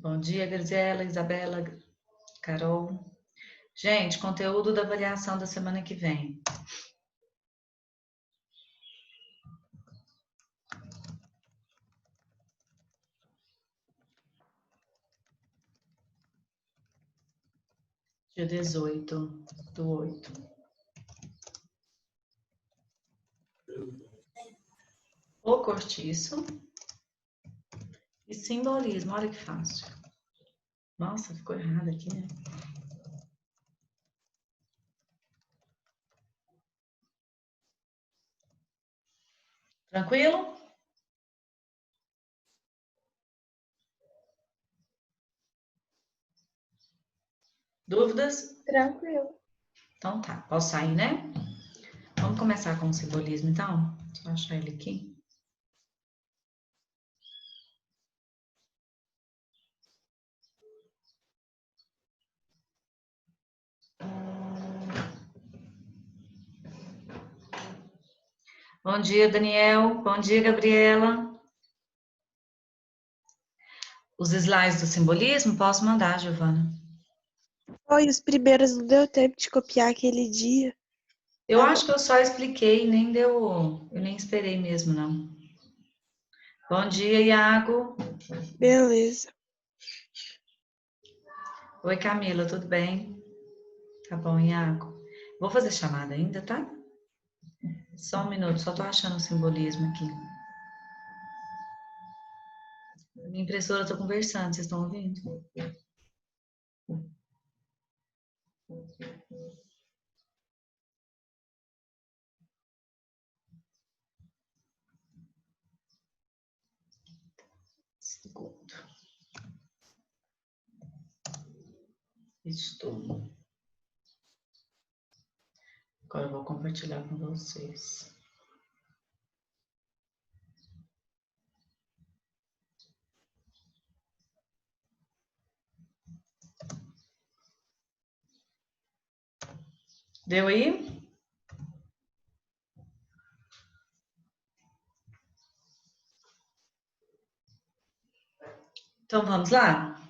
Bom dia, Graziela, Isabela, Carol. Gente, conteúdo da avaliação da semana que vem. Dia 18/8. O cortiço e simbolismo. Olha que fácil. Nossa, ficou errado aqui, né? Tranquilo? Dúvidas? Tranquilo. Então tá, posso sair, né? Vamos começar com o simbolismo, então? Deixa eu achar ele aqui. Bom dia, Daniel. Bom dia, Gabriela. Os slides do simbolismo, posso mandar, Giovana. Oi, os primeiros não deu tempo de copiar aquele dia. Eu acho que eu só expliquei, nem deu. Eu nem esperei mesmo, não. Bom dia, Iago. Beleza. Oi, Camila, tudo bem? Tá bom, Iago. Vou fazer chamada ainda, tá? Só um minuto, só tô achando o simbolismo aqui. Minha impressora tá conversando, vocês estão ouvindo? Segundo. Estou. Agora eu vou compartilhar com vocês. Deu aí? Então vamos lá?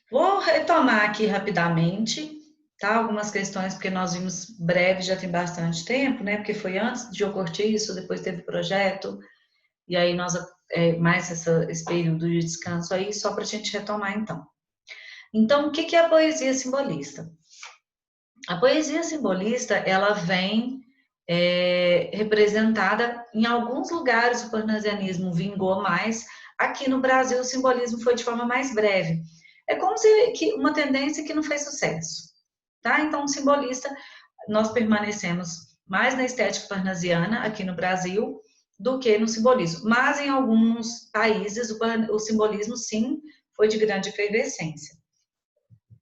Vou retomar aqui rapidamente, tá? Algumas questões, porque nós vimos breve, já tem bastante tempo, né? Porque foi antes de eu curtir isso, depois teve projeto, e aí nós, mais esse período de descanso aí, só para a gente retomar então. Então, o que é a poesia simbolista? A poesia simbolista, ela vem representada em alguns lugares, o parnasianismo vingou mais, aqui no Brasil o simbolismo foi de forma mais breve. É como se uma tendência que não fez sucesso, tá? Então, o simbolista, nós permanecemos mais na estética parnasiana aqui no Brasil do que no simbolismo. Mas em alguns países o simbolismo, sim, foi de grande efervescência.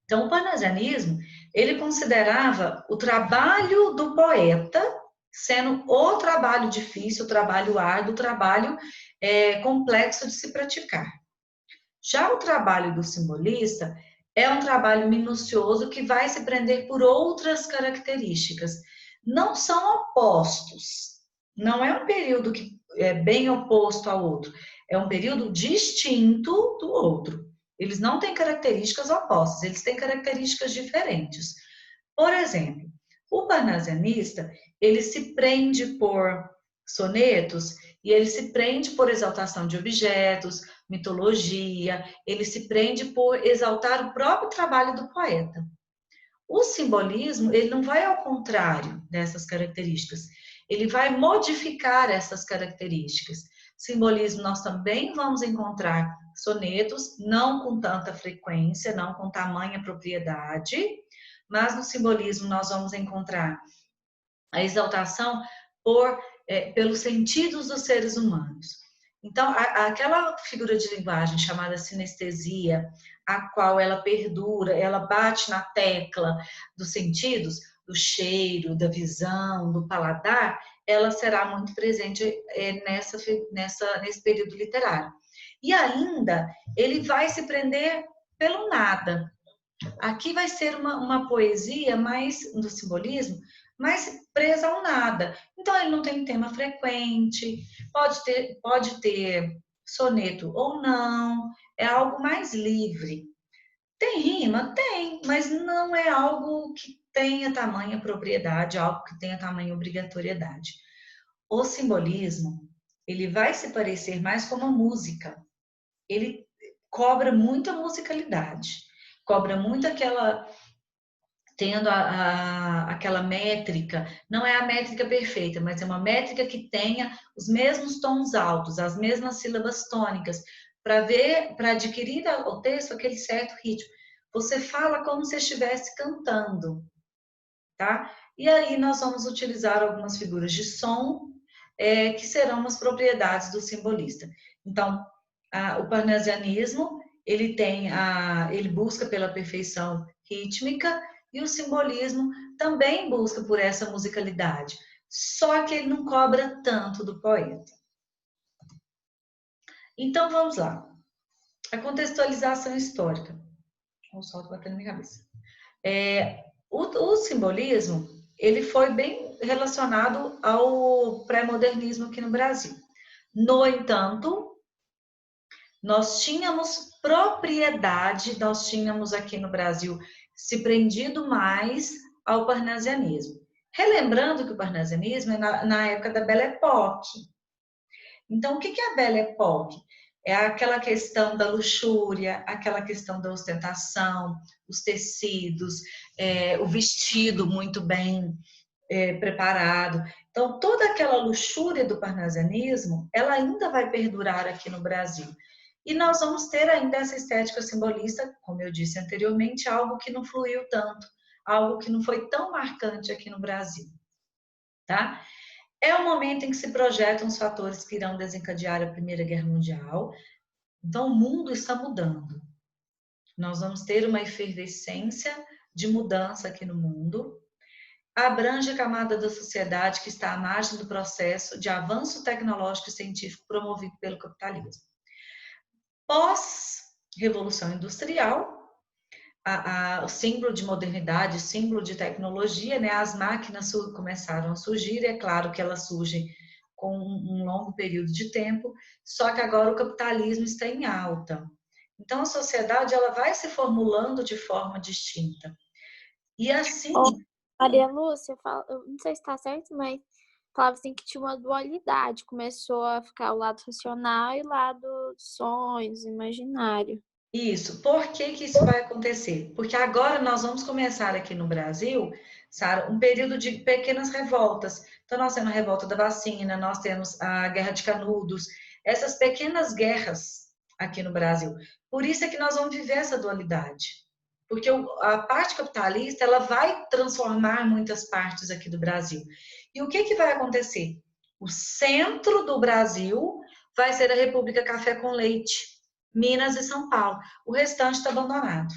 Então, o parnasianismo, ele considerava o trabalho do poeta sendo o trabalho difícil, o trabalho árduo, o trabalho complexo de se praticar. Já o trabalho do simbolista é um trabalho minucioso que vai se prender por outras características. Não são opostos. Não é um período que é bem oposto ao outro. É um período distinto do outro. Eles não têm características opostas, eles têm características diferentes. Por exemplo, o parnasianista, ele se prende por sonetos e ele se prende por exaltação de objetos, mitologia, ele se prende por exaltar o próprio trabalho do poeta. O simbolismo, ele não vai ao contrário dessas características, ele vai modificar essas características. Simbolismo, nós também vamos encontrar sonetos, não com tanta frequência, não com tamanha propriedade, mas no simbolismo nós vamos encontrar a exaltação pelos sentidos dos seres humanos. Então, aquela figura de linguagem chamada sinestesia, a qual ela perdura, ela bate na tecla dos sentidos, do cheiro, da visão, do paladar, ela será muito presente nesse período literário. E ainda, ele vai se prender pelo nada. Aqui vai ser uma poesia mais do simbolismo, mais presa ao nada. Então, ele não tem tema frequente, pode ter soneto ou não, é algo mais livre. Tem rima? Tem, mas não é algo que tenha tamanha propriedade, algo que tenha tamanha obrigatoriedade. O simbolismo, ele vai se parecer mais com uma música. Ele cobra muita musicalidade, cobra muito aquela tendo aquela métrica, não é a métrica perfeita, mas é uma métrica que tenha os mesmos tons altos, as mesmas sílabas tônicas, para ver, para adquirir o texto aquele certo ritmo. Você fala como se estivesse cantando, tá? E aí nós vamos utilizar algumas figuras de som, que serão as propriedades do simbolista. Então, o parnasianismo, ele busca pela perfeição rítmica e o simbolismo também busca por essa musicalidade. Só que ele não cobra tanto do poeta. Então vamos lá. A contextualização histórica. O sol está batendo na minha cabeça. O simbolismo, ele foi bem relacionado ao pré-modernismo aqui no Brasil. No entanto, nós tínhamos propriedade, nós tínhamos aqui no Brasil se prendido mais ao parnasianismo. Relembrando que o parnasianismo é na época da Belle Époque. Então, o que é a Belle Époque? É aquela questão da luxúria, aquela questão da ostentação, os tecidos, o vestido muito bem preparado. Então, toda aquela luxúria do parnasianismo, ela ainda vai perdurar aqui no Brasil. E nós vamos ter ainda essa estética simbolista, como eu disse anteriormente, algo que não fluiu tanto, algo que não foi tão marcante aqui no Brasil, tá? É o momento em que se projetam os fatores que irão desencadear a Primeira Guerra Mundial. Então, o mundo está mudando. Nós vamos ter uma efervescência de mudança aqui no mundo. Abrange a camada da sociedade que está à margem do processo de avanço tecnológico e científico promovido pelo capitalismo. Pós-revolução industrial, o símbolo de modernidade, o símbolo de tecnologia, né? As máquinas começaram a surgir, é claro que elas surgem com um longo período de tempo, só que agora o capitalismo está em alta. Então a sociedade ela vai se formulando de forma distinta. E assim... Maria Lúcia, eu não sei se está certo, mas falava assim que tinha uma dualidade, começou a ficar o lado racional e o lado sonhos, imaginário. Isso. Por que que isso vai acontecer? Porque agora nós vamos começar aqui no Brasil, Sara, um período de pequenas revoltas. Então, nós temos a revolta da vacina, nós temos a Guerra de Canudos, essas pequenas guerras aqui no Brasil. Por isso é que nós vamos viver essa dualidade. Porque a parte capitalista, ela vai transformar muitas partes aqui do Brasil. E o que que vai acontecer? O centro do Brasil vai ser a República Café com Leite, Minas e São Paulo. O restante está abandonado.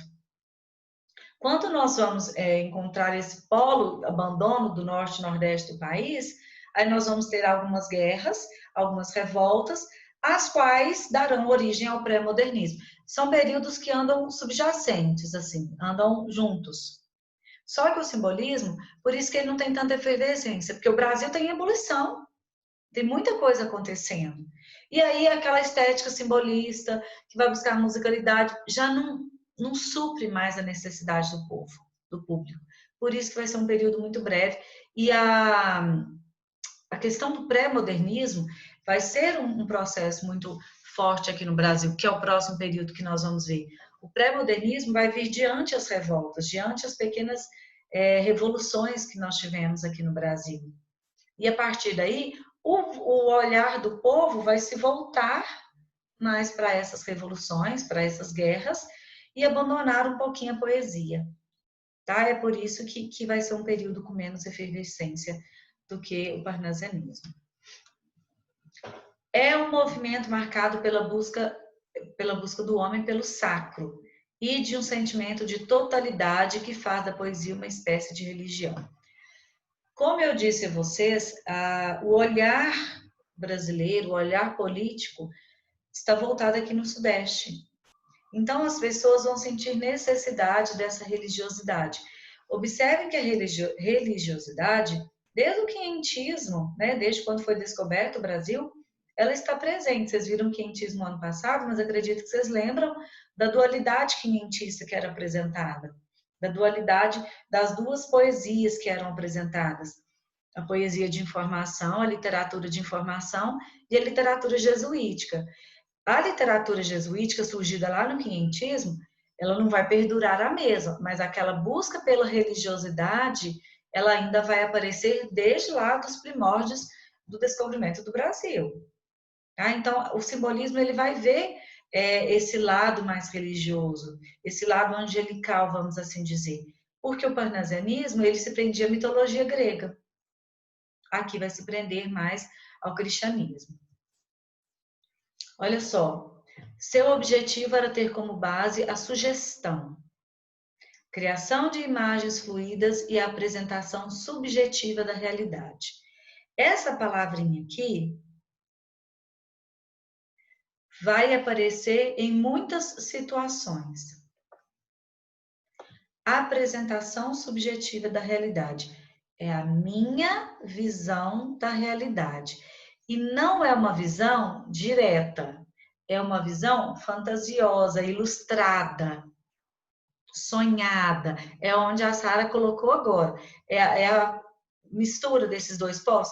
Quando nós vamos encontrar esse polo abandono do norte e nordeste do país, aí nós vamos ter algumas guerras, algumas revoltas, as quais darão origem ao pré-modernismo. São períodos que andam subjacentes, assim, andam juntos. Só que o simbolismo, por isso que ele não tem tanta efervescência, porque o Brasil tem ebulição, tem muita coisa acontecendo. E aí aquela estética simbolista, que vai buscar musicalidade, já não supre mais a necessidade do povo, do público. Por isso que vai ser um período muito breve. E a questão do pré-modernismo vai ser um processo muito forte aqui no Brasil, que é o próximo período que nós vamos ver. O pré-modernismo vai vir diante as revoltas, diante as pequenas revoluções que nós tivemos aqui no Brasil. E a partir daí, o olhar do povo vai se voltar mais para essas revoluções, para essas guerras, e abandonar um pouquinho a poesia. Tá? É por isso que vai ser um período com menos efervescência do que o parnasianismo. É um movimento marcado pela busca do homem pelo sacro e de um sentimento de totalidade que faz da poesia uma espécie de religião. Como eu disse a vocês, o olhar brasileiro, o olhar político, está voltado aqui no Sudeste. Então, as pessoas vão sentir necessidade dessa religiosidade. Observem que a religiosidade, desde o quinhentismo, né, desde quando foi descoberto o Brasil, ela está presente. Vocês viram o quinhentismo ano passado, mas acredito que vocês lembram da dualidade quinhentista que era apresentada, da dualidade das duas poesias que eram apresentadas. A poesia de informação, a literatura de informação e a literatura jesuítica. A literatura jesuítica, surgida lá no quinhentismo, ela não vai perdurar a mesma, mas aquela busca pela religiosidade, ela ainda vai aparecer desde lá dos primórdios do descobrimento do Brasil. Tá? Então, o simbolismo ele vai ver esse lado mais religioso, esse lado angelical, vamos assim dizer. Porque o parnasianismo, ele se prendia à mitologia grega. Aqui vai se prender mais ao cristianismo. Olha só, seu objetivo era ter como base a sugestão, criação de imagens fluídas e a apresentação subjetiva da realidade. Essa palavrinha aqui vai aparecer em muitas situações. A apresentação subjetiva da realidade é a minha visão da realidade. E não é uma visão direta, é uma visão fantasiosa, ilustrada, sonhada. É onde a Sara colocou agora. É a mistura desses dois polos.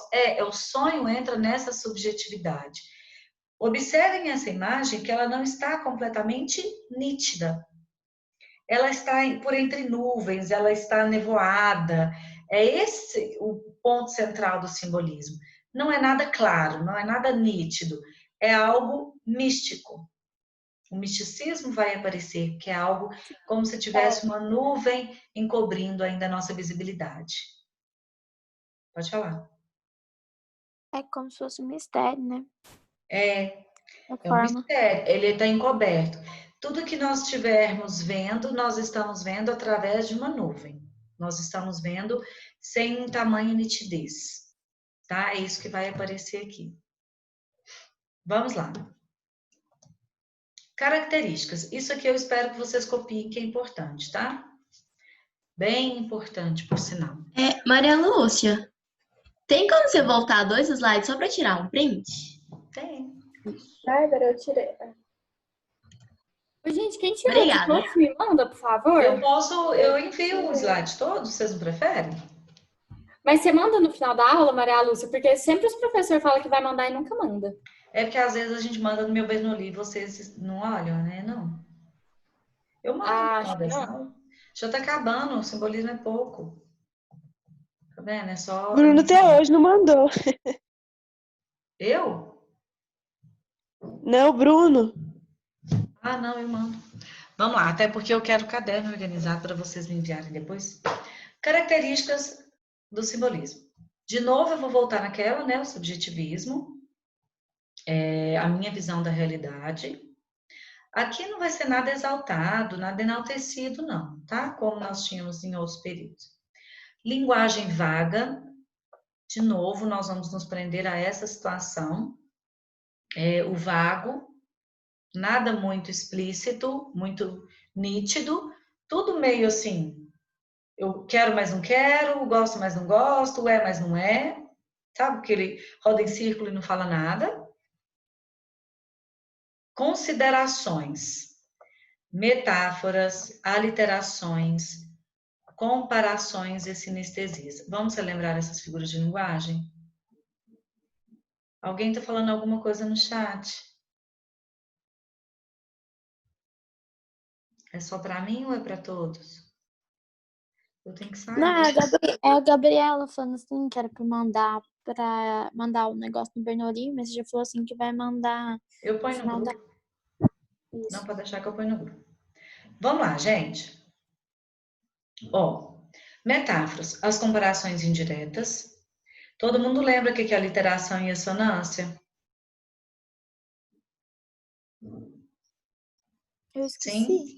O sonho entra nessa subjetividade. Observem essa imagem que ela não está completamente nítida. Ela está por entre nuvens, ela está nevoada. É esse o ponto central do simbolismo. Não é nada claro, não é nada nítido, é algo místico. O misticismo vai aparecer, que é algo como se tivesse uma nuvem encobrindo ainda a nossa visibilidade. Pode falar. É como se fosse um mistério, né? É um mistério, ele está encoberto. Tudo que nós estivermos vendo, nós estamos vendo através de uma nuvem. Nós estamos vendo sem tamanho nitidez. Tá? É isso que vai aparecer aqui. Vamos lá. Características. Isso aqui eu espero que vocês copiem, que é importante, tá? Bem importante, por sinal. Maria Lúcia, tem como você voltar 2 slides só para tirar um print? Tem. Bárbara, eu tirei. Gente, quem tirou Obrigada. de todos, me manda, por favor. Eu envio o slide todo, vocês não preferem? Mas você manda no final da aula, Maria Lúcia, porque sempre os professores falam que vai mandar e nunca manda. É porque às vezes a gente manda no meu Bernoulli e vocês não olham, né? Não. Eu mando no final dessa aula. Já tá acabando, o simbolismo é pouco. Tá vendo? É só... Bruno até hoje não mandou. Eu? Não, Bruno. Ah, não, eu mando. Vamos lá, até porque eu quero o caderno organizado para vocês me enviarem depois. Características do simbolismo. De novo, eu vou voltar naquela, né? O subjetivismo. A minha visão da realidade. Aqui não vai ser nada exaltado, nada enaltecido, não, tá? Como nós tínhamos em outros períodos. Linguagem vaga. De novo, nós vamos nos prender a essa situação. O vago, nada muito explícito, muito nítido, tudo meio assim, eu quero, mas não quero, gosto, mas não gosto, mas não é, sabe? Que ele roda em círculo e não fala nada. Considerações, metáforas, aliterações, comparações e sinestesias. Vamos relembrar essas figuras de linguagem? Alguém está falando alguma coisa no chat? É só para mim ou é para todos? Eu tenho que sair. Não, é a Gabriela falando assim, que era pra mandar o negócio no Bernoulli, mas você já falou assim que vai mandar. Eu ponho no grupo. Não, pode deixar que eu ponho no grupo. Vamos lá, gente. Metáforas, as comparações indiretas. Todo mundo lembra o que é aliteração e assonância? Eu esqueci. Sim.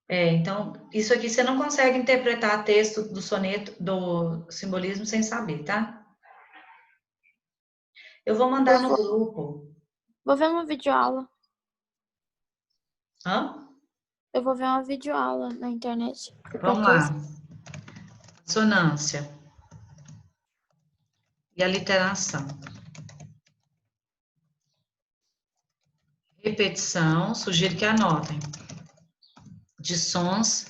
Então, isso aqui você não consegue interpretar texto do soneto, do simbolismo sem saber, tá? Eu vou mandar no grupo. Vou ver uma videoaula. Hã? Eu vou ver uma videoaula na internet. Vamos lá. Assonância. E aliteração. Repetição, sugiro que anotem. De sons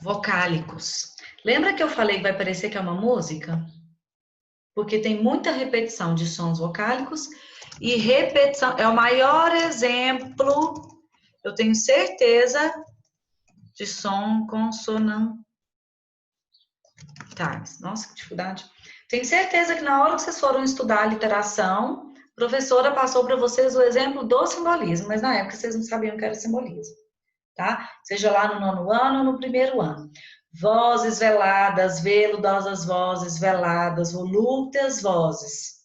vocálicos. Lembra que eu falei que vai parecer que é uma música? Porque tem muita repetição de sons vocálicos e repetição é o maior exemplo, eu tenho certeza, de som consonantais. Nossa, que dificuldade. Tenho certeza que na hora que vocês foram estudar a literação, a professora passou para vocês o exemplo do simbolismo, mas na época vocês não sabiam que era simbolismo, tá? Seja lá no 9º ano ou no 1º ano. Vozes veladas, veludosas vozes veladas, volúpteas vozes.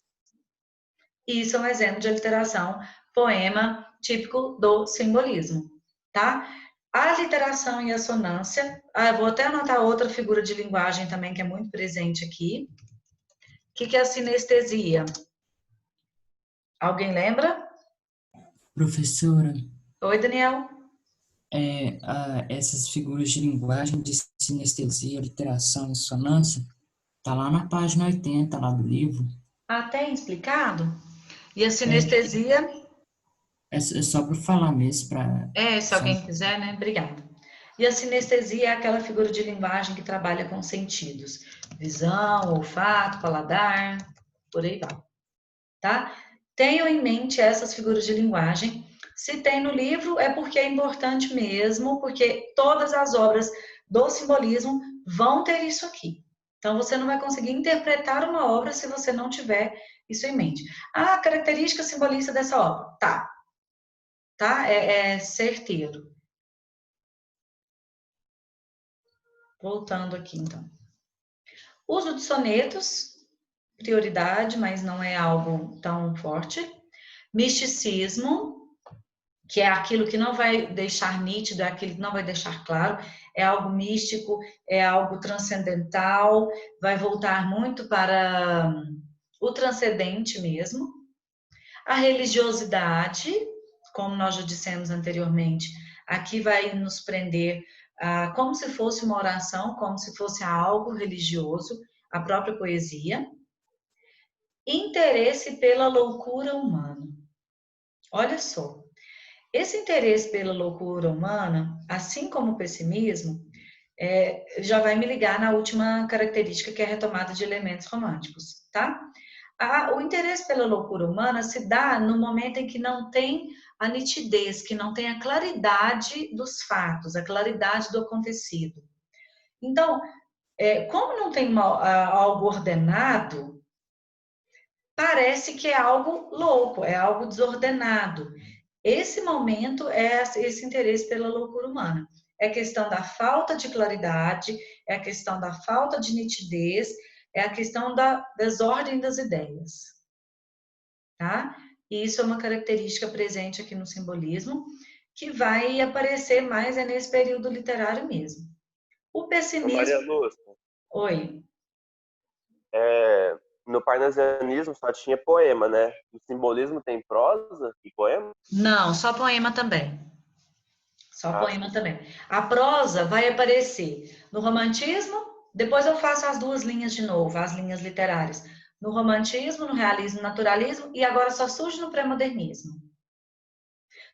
Isso é um exemplo de aliteração, poema típico do simbolismo, tá? A aliteração e a assonância, eu vou até anotar outra figura de linguagem também que é muito presente aqui. O que é a sinestesia? Alguém lembra? Professora, Oi, Daniel. essas figuras de linguagem de sinestesia, literação e assonância, tá lá na página 80 lá do livro. Tem explicado? E a sinestesia? É só para falar mesmo, para... Se alguém quiser, né? Obrigada. E a sinestesia é aquela figura de linguagem que trabalha com sentidos. Visão, olfato, paladar, por aí vai. Tá? Tenham em mente essas figuras de linguagem. Se tem no livro, é porque é importante mesmo, porque todas as obras do simbolismo vão ter isso aqui. Então, você não vai conseguir interpretar uma obra se você não tiver isso em mente. A característica simbolista dessa obra, tá? É certeiro. Voltando aqui, então. Uso de sonetos, prioridade, mas não é algo tão forte. Misticismo, que é aquilo que não vai deixar nítido, é aquilo que não vai deixar claro, é algo místico, é algo transcendental, vai voltar muito para o transcendente mesmo. A religiosidade, como nós já dissemos anteriormente, aqui vai nos prender como se fosse uma oração, como se fosse algo religioso, a própria poesia. Interesse pela loucura humana. Olha só, esse interesse pela loucura humana, assim como o pessimismo, já vai me ligar na última característica, que é a retomada de elementos românticos, tá? O interesse pela loucura humana se dá no momento em que não tem a nitidez, que não tem a claridade dos fatos, a claridade do acontecido. Então, como não tem algo ordenado, parece que é algo louco, é algo desordenado. Esse momento é esse interesse pela loucura humana. É a questão da falta de claridade, é a questão da falta de nitidez, é a questão da desordem das ideias. Tá? E isso é uma característica presente aqui no simbolismo, que vai aparecer mais nesse período literário mesmo. O pessimismo... Maria Lúcia. Oi. No parnasianismo só tinha poema, né? No simbolismo tem prosa e poema? Não, só poema também. Só poema também. A prosa vai aparecer no romantismo, depois eu faço as duas linhas de novo, as linhas literárias. No romantismo, no realismo, naturalismo, e agora só surge no pré-modernismo.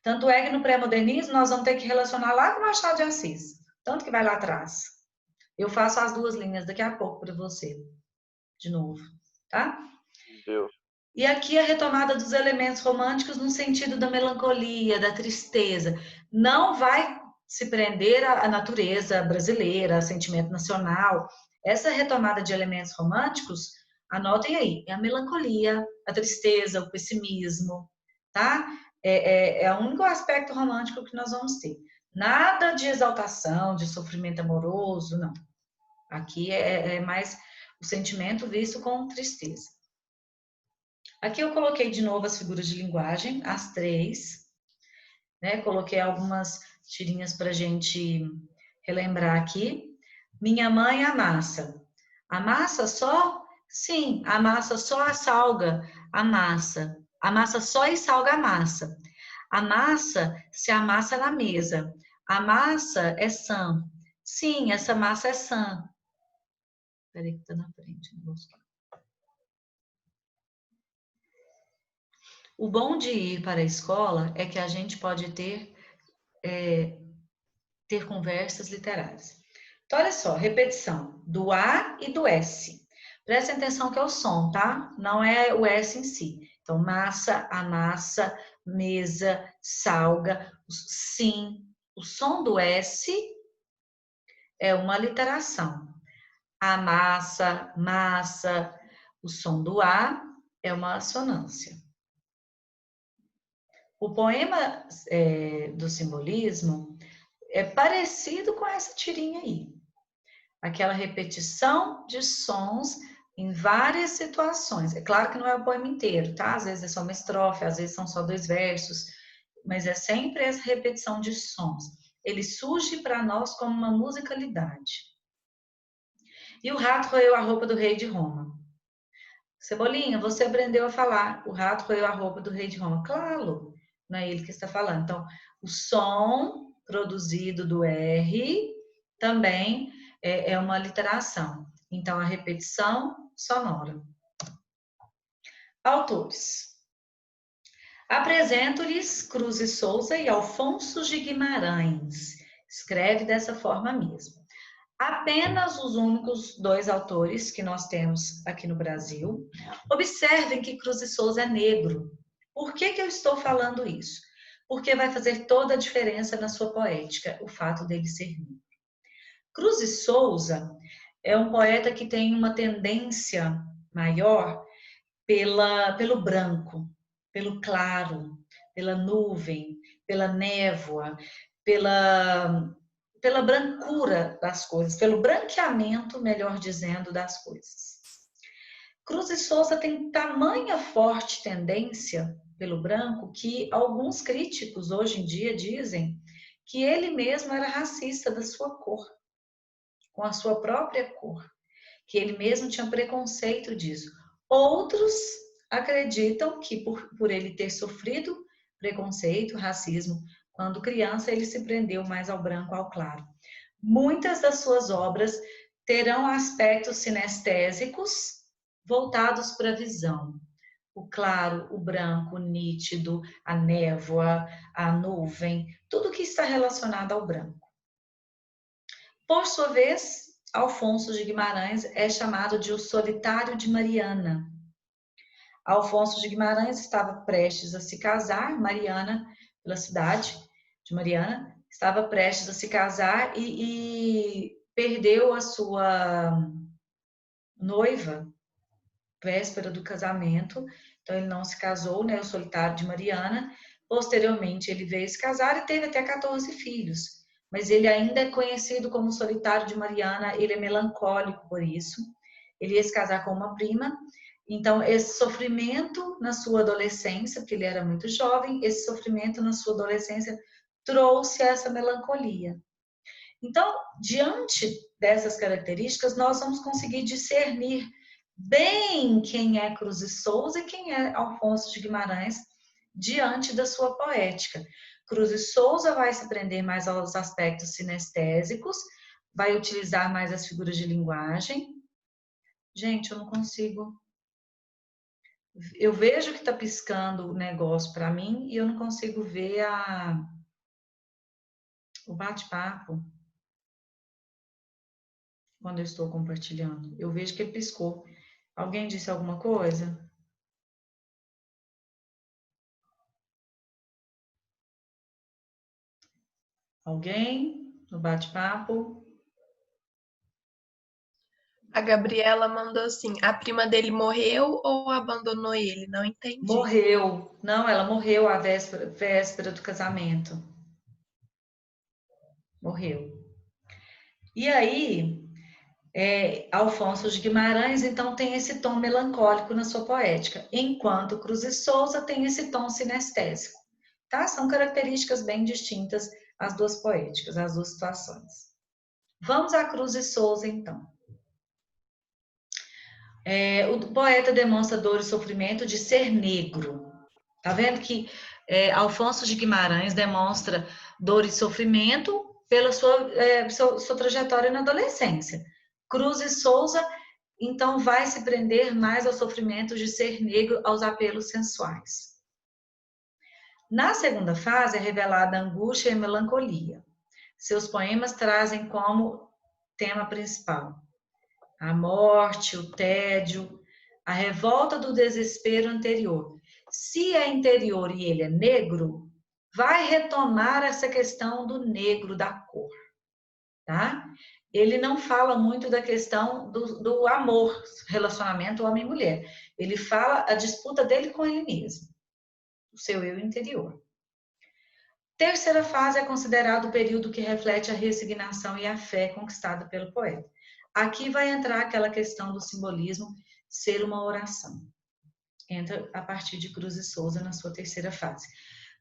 Tanto é que no pré-modernismo nós vamos ter que relacionar lá com Machado de Assis. Tanto que vai lá atrás. Eu faço as duas linhas daqui a pouco para você. De novo, tá? Deus. E aqui a retomada dos elementos românticos no sentido da melancolia, da tristeza. Não vai se prender à natureza brasileira, ao sentimento nacional. Essa retomada de elementos românticos, anotem aí, é a melancolia, a tristeza, o pessimismo, tá? É o único aspecto romântico que nós vamos ter. Nada de exaltação, de sofrimento amoroso, não. Aqui é mais o sentimento visto com tristeza. Aqui eu coloquei de novo as figuras de linguagem, as 3, né? Coloquei algumas tirinhas para a gente relembrar aqui. Minha mãe amassa. Amassa só? Sim, amassa só a salga, a massa. Amassa só e salga a massa. A massa se amassa na mesa. A massa é sã. Sim, essa massa é sã. Peraí que tá na frente. Não vou... O bom de ir para a escola é que a gente pode ter conversas literárias. Então, olha só, repetição do A e do S. Prestem atenção que é o som, tá? Não é o S em si. Então, massa, amassa, mesa, salga, sim. O som do S é uma literação. Amassa, massa. O som do A é uma assonância. O poema do simbolismo é parecido com essa tirinha aí. Aquela repetição de sons em várias situações. É claro que não é o poema inteiro, tá? Às vezes é só uma estrofe, às vezes são só 2 versos, mas é sempre essa repetição de sons. Ele surge para nós como uma musicalidade. E o rato roeu a roupa do rei de Roma. Cebolinha, você aprendeu a falar. O rato roeu a roupa do rei de Roma. Claro, não é ele que está falando. Então, o som produzido do R também é uma literação. Então, a repetição sonora. Autores. Apresento-lhes Cruz e Souza e Alfonso de Guimarães. Escreve dessa forma mesmo. Apenas os únicos 2 autores que nós temos aqui no Brasil. Observem que Cruz e Souza é negro. Por que eu estou falando isso? Porque vai fazer toda a diferença na sua poética, o fato dele ser negro. Cruz e Souza é um poeta que tem uma tendência maior pelo branco, pelo claro, pela nuvem, pela névoa, pela brancura das coisas, pelo branqueamento, melhor dizendo, das coisas. Cruz e Souza tem tamanha forte tendência pelo branco que alguns críticos hoje em dia dizem que ele mesmo era racista da sua cor, com a sua própria cor, que ele mesmo tinha preconceito disso. Outros acreditam que por ele ter sofrido preconceito, racismo, quando criança ele se prendeu mais ao branco, ao claro. Muitas das suas obras terão aspectos sinestésicos voltados para a visão. O claro, o branco, o nítido, a névoa, a nuvem, tudo que está relacionado ao branco. Por sua vez, Alfonso de Guimarães é chamado de o Solitário de Mariana. Alfonso de Guimarães estava prestes a se casar, Mariana, pela cidade de Mariana, estava prestes a se casar e perdeu a sua noiva, véspera do casamento, então ele não se casou, né, o Solitário de Mariana. Posteriormente ele veio se casar e teve até 14 filhos, mas ele ainda é conhecido como Solitário de Mariana, ele é melancólico por isso. Ele ia se casar com uma prima, então esse sofrimento na sua adolescência, porque ele era muito jovem, esse sofrimento na sua adolescência trouxe essa melancolia. Então, diante dessas características, nós vamos conseguir discernir bem quem é Cruz e Souza e quem é Alfonso de Guimarães diante da sua poética. Cruz e Souza vai se prender mais aos aspectos sinestésicos, vai utilizar mais as figuras de linguagem. Gente, eu não consigo. Eu vejo que está piscando o negócio para mim e eu não consigo ver o bate-papo quando eu estou compartilhando. Eu vejo que ele piscou. Alguém disse alguma coisa? Alguém no bate-papo? A Gabriela mandou assim: a prima dele morreu ou abandonou ele? Não entendi. Morreu. Não, ela morreu à véspera do casamento. Morreu. E aí, Alfonso de Guimarães, então, tem esse tom melancólico na sua poética, enquanto Cruz e Souza tem esse tom sinestésico. Tá? São características bem distintas as duas poéticas, as duas situações. Vamos a Cruz e Souza, então. O poeta demonstra dor e sofrimento de ser negro. Tá vendo que Alfonso de Guimarães demonstra dor e sofrimento pela sua trajetória na adolescência. Cruz e Souza, então, vai se prender mais ao sofrimento de ser negro, aos apelos sensuais. Na segunda fase é revelada a angústia e a melancolia. Seus poemas trazem como tema principal a morte, o tédio, a revolta do desespero anterior. Se é interior e ele é negro, vai retomar essa questão do negro, da cor, tá? Ele não fala muito da questão do amor, relacionamento homem-mulher. Ele fala a disputa dele com ele mesmo, o seu eu interior. Terceira fase é considerado o período que reflete a resignação e a fé conquistada pelo poeta. Aqui vai entrar aquela questão do simbolismo ser uma oração. Entra a partir de Cruz e Souza na sua terceira fase.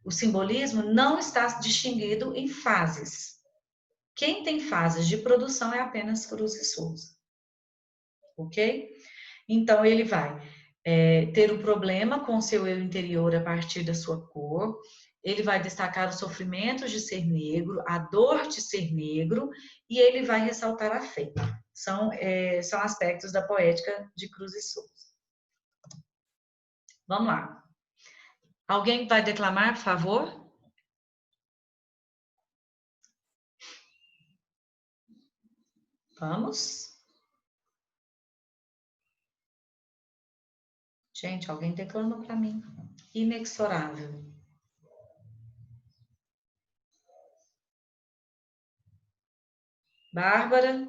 O simbolismo não está distinguido em fases. Quem tem fases de produção é apenas Cruz e Souza. Ok? Então, ele vai ter um problema com o seu eu interior a partir da sua cor. Ele vai destacar os sofrimentos de ser negro, a dor de ser negro, e ele vai ressaltar a fé. São aspectos da poética de Cruz e Souza. Vamos lá. Alguém vai declamar, por favor? Vamos. Gente, alguém declama para mim. Inexorável. Bárbara?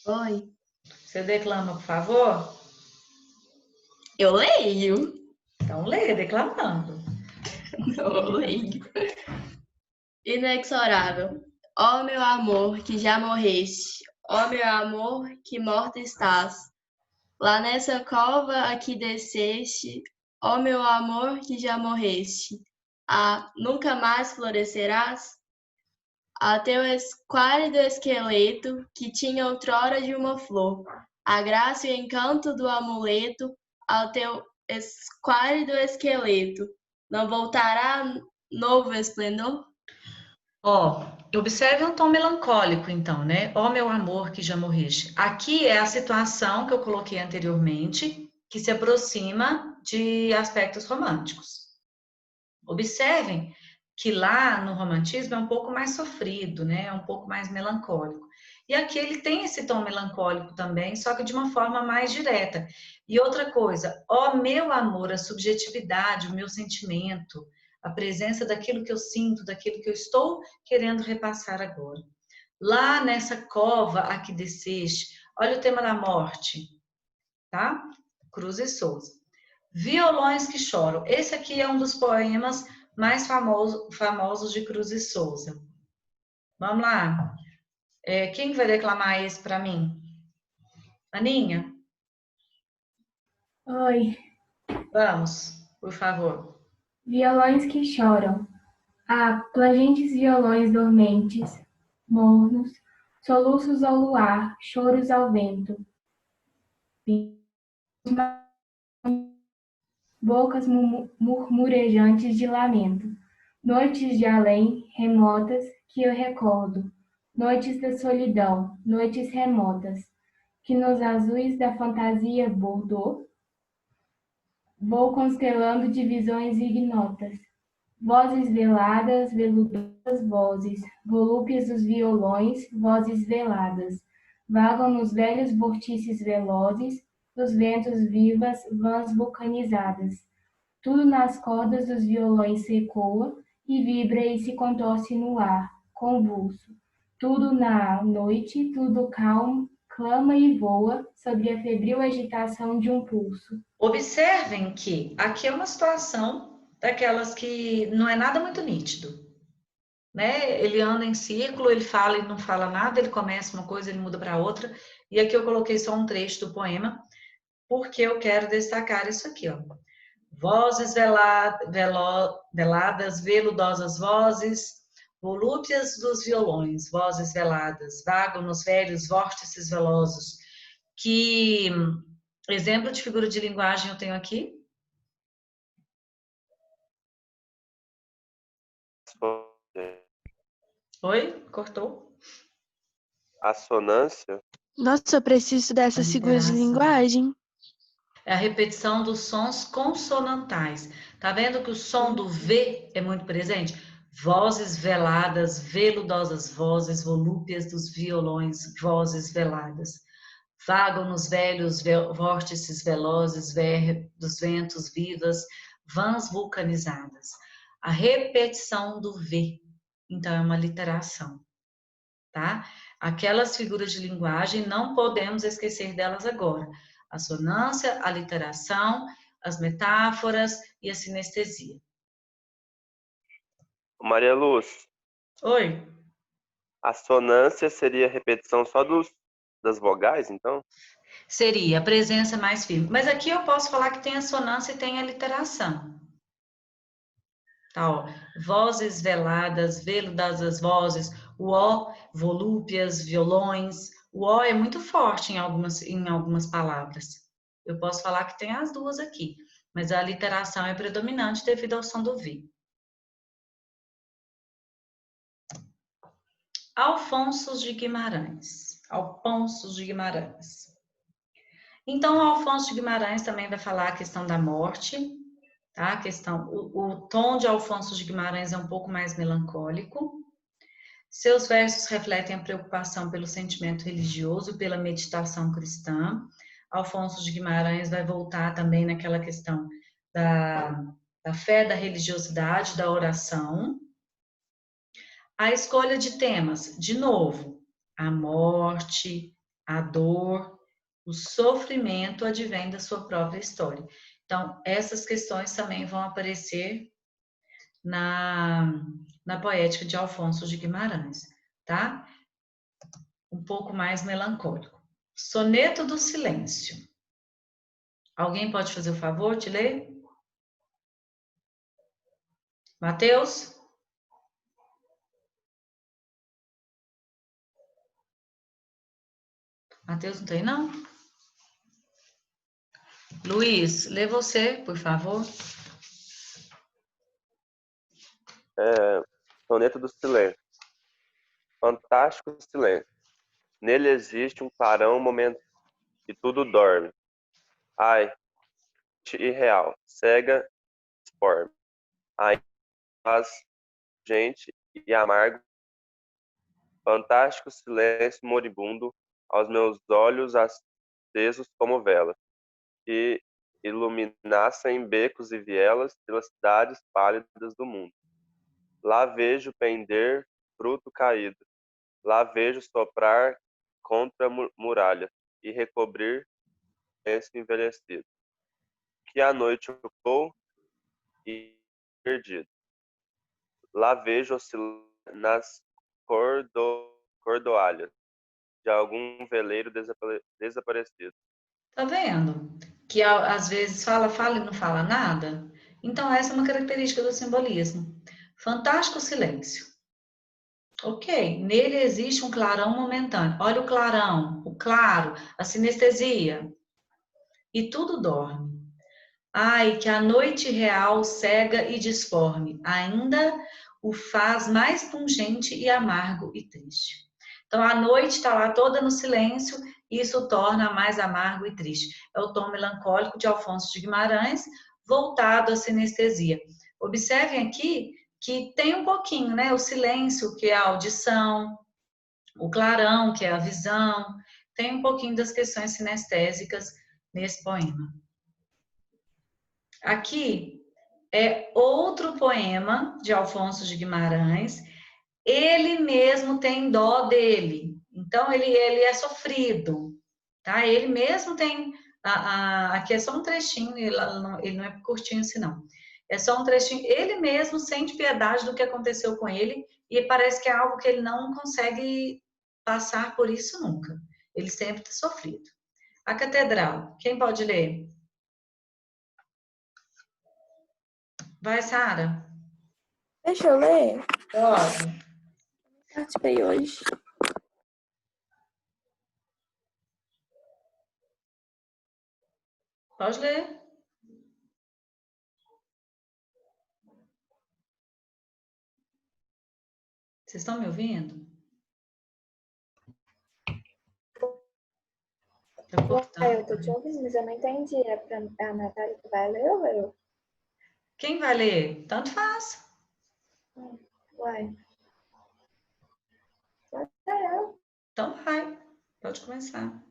Oi. Você declama, por favor? Eu leio. Então, lê, declamando. Eu leio. Inexorável. Ó meu amor, que já morreste. Ó meu amor, que morta estás. Lá nessa cova aqui desceste. Ó meu amor, que já morreste. Ah, nunca mais florescerás? A teu esquálido esqueleto, que tinha outrora de uma flor, a graça e o encanto do amuleto, ao teu esquálido esqueleto, não voltará novo esplendor? Ó, observe um tom melancólico, então, né? Ó, meu amor, que já morreste. Aqui é a situação que eu coloquei anteriormente, que se aproxima de aspectos românticos. Observem que lá no romantismo é um pouco mais sofrido, né? É um pouco mais melancólico. E aqui ele tem esse tom melancólico também, só que de uma forma mais direta. E outra coisa, ó meu amor, a subjetividade, o meu sentimento, a presença daquilo que eu sinto, daquilo que eu estou querendo repassar agora. Lá nessa cova a que desceste, olha o tema da morte, tá? Cruz e Souza. Violões que choram. Esse aqui é um dos poemas mais famosos de Cruz e Souza. Vamos lá. Quem vai declamar esse para mim? Aninha? Oi. Vamos, por favor. Violões que choram. Ah, plangentes violões dormentes, mornos, soluços ao luar, choros ao vento. Bocas murmurejantes de lamento. Noites de além, remotas, que eu recordo. Noites da solidão, noites remotas, que nos azuis da fantasia bordou, vou constelando divisões ignotas. Vozes veladas, veludas vozes, volúpias dos violões, vozes veladas, vagam nos velhos vortices velozes, dos ventos vivas, vãs vulcanizadas. Tudo nas cordas dos violões se ecoa, e vibra e se contorce no ar, convulso. Tudo na noite, tudo calmo, clama e voa sobre a febril agitação de um pulso. Observem que aqui é uma situação daquelas que não é nada muito nítido, né? Ele anda em círculo, ele fala e não fala nada, ele começa uma coisa, ele muda para outra. E aqui eu coloquei só um trecho do poema, porque eu quero destacar isso aqui, ó. Vozes veladas, veludosas vozes, volúpias dos violões, vozes veladas, vagam nos velhos vórtices velosos. Que exemplo de figura de linguagem eu tenho aqui? Oi? Cortou? Assonância? Nossa, eu preciso dessas figuras de linguagem. É a repetição dos sons consonantais. Tá vendo que o som do V é muito presente? Vozes veladas, veludosas vozes, volúpias dos violões, vozes veladas. Vagam nos velhos vórtices velozes dos ventos vivas, vãs vulcanizadas. A repetição do V, então é uma literação, tá? Aquelas figuras de linguagem, não podemos esquecer delas agora. A sonância, a literação, as metáforas e a sinestesia. Maria Luz, Oi? a sonância seria a repetição só das vogais, então? Seria a presença mais firme. Mas aqui eu posso falar que tem a sonância e tem a literação. Tá, ó. Vozes veladas, veludosas vozes, o ó, volúpias, violões. O ó é muito forte em algumas palavras. Eu posso falar que tem as duas aqui, mas a literação é predominante devido ao som do V. Alfonso de Guimarães. Alfonso de Guimarães. Então, o Alfonso de Guimarães também vai falar a questão da morte, tá? O tom de Alfonso de Guimarães é um pouco mais melancólico. Seus versos refletem a preocupação pelo sentimento religioso e pela meditação cristã. Alfonso de Guimarães vai voltar também naquela questão da fé, da religiosidade, da oração. A escolha de temas, de novo, a morte, a dor, o sofrimento advém da sua própria história. Então, essas questões também vão aparecer na poética de Alfonso de Guimarães, tá? Um pouco mais melancólico. Soneto do Silêncio. Alguém pode fazer o favor de ler? Mateus? Mateus não tem, não? Luiz, lê você, por favor. Soneto do Silêncio. Fantástico silêncio. Nele existe um clarão momento e tudo dorme. Ai, irreal, cega, disforme. Ai, faz gente e amargo. Fantástico silêncio moribundo aos meus olhos acesos como vela, que iluminassem becos e vielas pelas cidades pálidas do mundo. Lá vejo pender fruto caído, lá vejo soprar contra a muralha e recobrir silêncio envelhecido, que a noite ocupou e perdido. Lá vejo oscilar nas cordoalhas de algum veleiro desaparecido. Tá vendo? Que às vezes fala e não fala nada. Então, essa é uma característica do simbolismo. Fantástico silêncio. Ok, nele existe um clarão momentâneo. Olha o clarão, o claro, a sinestesia. E tudo dorme. Ai, que a noite real cega e disforme, ainda o faz mais pungente e amargo e triste. Então, a noite está lá toda no silêncio e isso torna mais amargo e triste. É o tom melancólico de Alfonso de Guimarães, voltado à sinestesia. Observem aqui que tem um pouquinho, né? O silêncio, que é a audição, o clarão, que é a visão, tem um pouquinho das questões sinestésicas nesse poema. Aqui é outro poema de Alfonso de Guimarães. Ele mesmo tem dó dele. Então, ele é sofrido, tá? Ele mesmo tem... aqui é só um trechinho, ele não é curtinho assim, não. É só um trechinho. Ele mesmo sente piedade do que aconteceu com ele e parece que é algo que ele não consegue passar por isso nunca. Ele sempre está sofrido. A Catedral, quem pode ler? Vai, Sara. Deixa eu ler. Pode. Participei hoje. Pode ler. Vocês estão me ouvindo? Tá eu cortando. tô te ouvindo, mas eu não entendi. É a Natália que vai ler ou eu? Quem vai ler? Tanto faz. Uai. Eu. Então vai. Pode começar.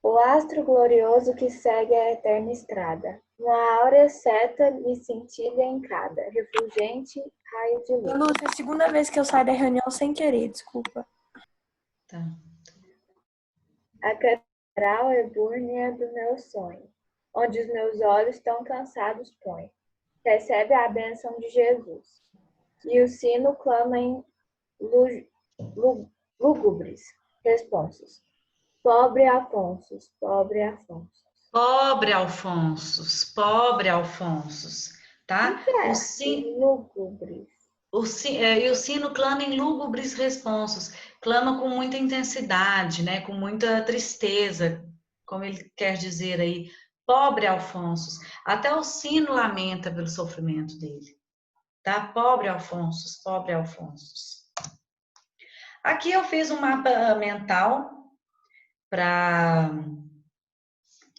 O astro glorioso que segue a eterna estrada, uma áurea seta lhe cintilha em cada, refulgente raio de luz. Lúcia, é a segunda vez que eu saio da reunião sem querer, desculpa. Tá. A catedral ebúrnea do meu sonho, onde os meus olhos tão cansados põem, recebe a bênção de Jesus. E o sino clama em lúgubres responsos. Pobre Afonsos, pobre Afonsos. Pobre Alfonsos, pobre Alfonsos, tá? O O sino, lúgubres. e o sino clama em lúgubres responsos, clama com muita intensidade, né? Com muita tristeza, como ele quer dizer aí, pobre Alfonsos. Até o sino lamenta pelo sofrimento dele, tá? Pobre Alfonsos, pobre Alfonsos. Aqui eu fiz um mapa mental para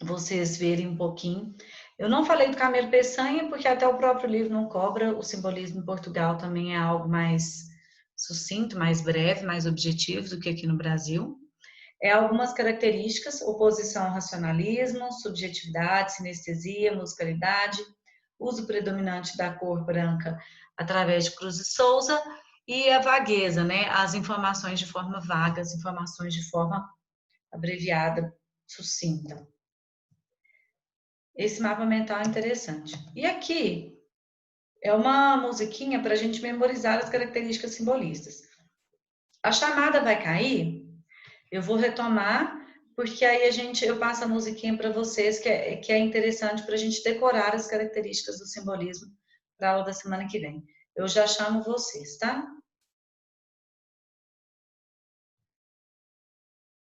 vocês verem um pouquinho. Eu não falei do Camelo Peçanha, porque até o próprio livro não cobra. O simbolismo em Portugal também é algo mais sucinto, mais breve, mais objetivo do que aqui no Brasil. É algumas características: oposição ao racionalismo, subjetividade, sinestesia, musicalidade, uso predominante da cor branca através de Cruz e Souza, e a vagueza, né? As informações de forma vaga, as informações de forma abreviada, sucinta. Esse mapa mental é interessante. E aqui é uma musiquinha para a gente memorizar as características simbolistas. A chamada vai cair, eu vou retomar, porque aí eu passo a musiquinha para vocês, que é interessante para a gente decorar as características do simbolismo para a aula da semana que vem. Eu já chamo vocês, tá?